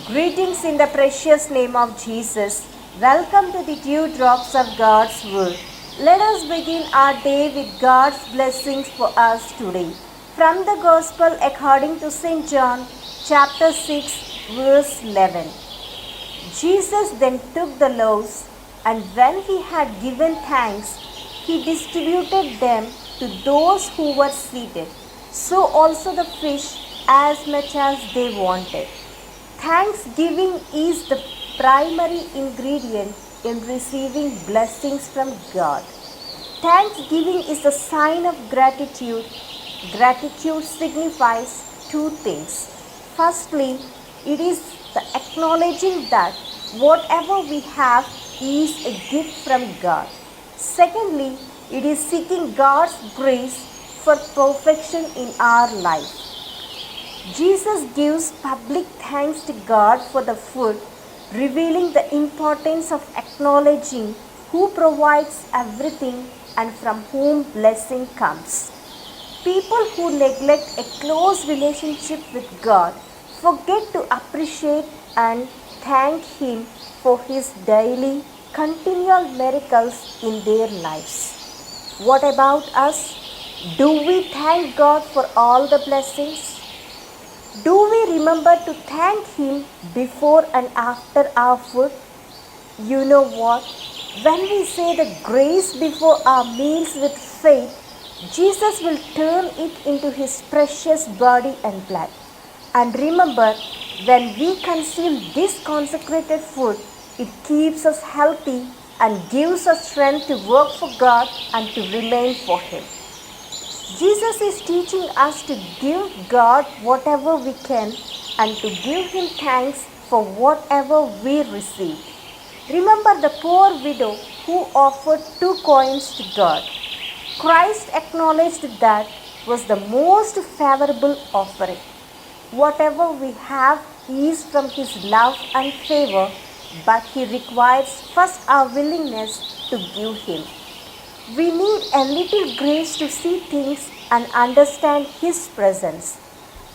Greetings in the precious name of Jesus. Welcome to the Dewdrops of God's Word. Let us begin our day with God's blessings for us today. From the Gospel according to St. John, chapter 6, verse 11. Jesus then took the loaves, and when he had given thanks, he distributed them to those who were seated. So also the fish, as much as they wanted. Thanksgiving is the primary ingredient in receiving blessings from God. Thanksgiving is a sign of gratitude. Gratitude signifies two things. Firstly, it is the acknowledging that whatever we have is a gift from God. Secondly, it is seeking God's grace for perfection in our life. Jesus gives public thanks to God for the food, revealing the importance of acknowledging who provides everything and from whom blessing comes. People who neglect a close relationship with God forget to appreciate and thank Him for His daily, continual miracles in their lives. What about us? Do we thank God for all the blessings? Do we remember to thank Him before and after our food? You know what? When we say the grace before our meals with faith, Jesus will turn it into His precious body and blood. And remember, when we consume this consecrated food, it keeps us healthy and gives us strength to work for God and to remain for Him. Jesus is teaching us to give God whatever we can and to give Him thanks for whatever we receive. Remember the poor widow who offered 2 coins to God. Christ acknowledged that was the most favorable offering. Whatever we have is from His love and favor, but He requires first our willingness to give Him. We need a little grace to see things and understand His presence.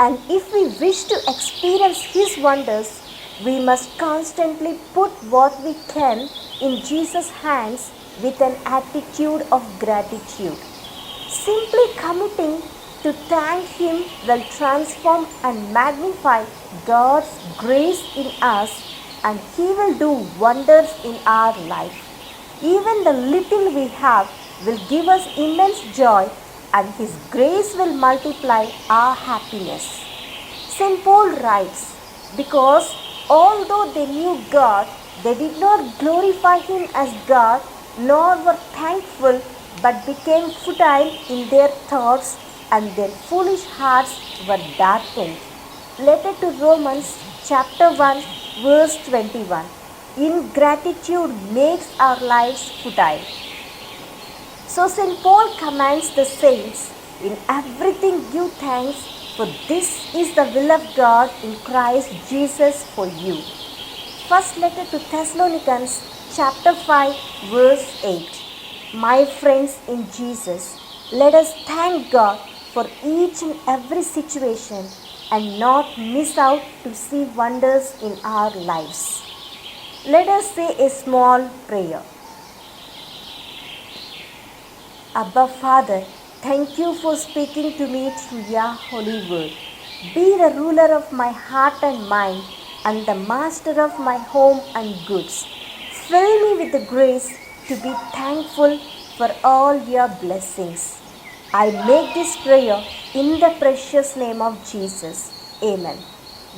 And if we wish to experience His wonders, we must constantly put what we can in Jesus' hands with an attitude of gratitude. Simply committing to thank Him will transform and magnify God's grace in us, and He will do wonders in our life. Even the little we have will give us immense joy, and His grace will multiply our happiness. St. Paul writes, because although they knew God, they did not glorify Him as God, nor were thankful, but became futile in their thoughts, and their foolish hearts were darkened. Letter to Romans chapter 1 verse 21. Ingratitude makes our lives futile. So St. Paul commands the saints, in everything give thanks, for this is the will of God in Christ Jesus for you. First letter to Thessalonians chapter 5 verse 8. My friends in Jesus, let us thank God for each and every situation and not miss out to see wonders in our lives. Let us say a small prayer. Abba Father, thank you for speaking to me through your holy word. Be the ruler of my heart and mind and the master of my home and goods. Fill me with the grace to be thankful for all your blessings. I make this prayer in the precious name of Jesus. Amen.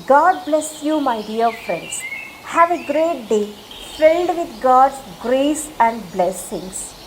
God bless you, my dear friends. Have a great day filled with God's grace and blessings.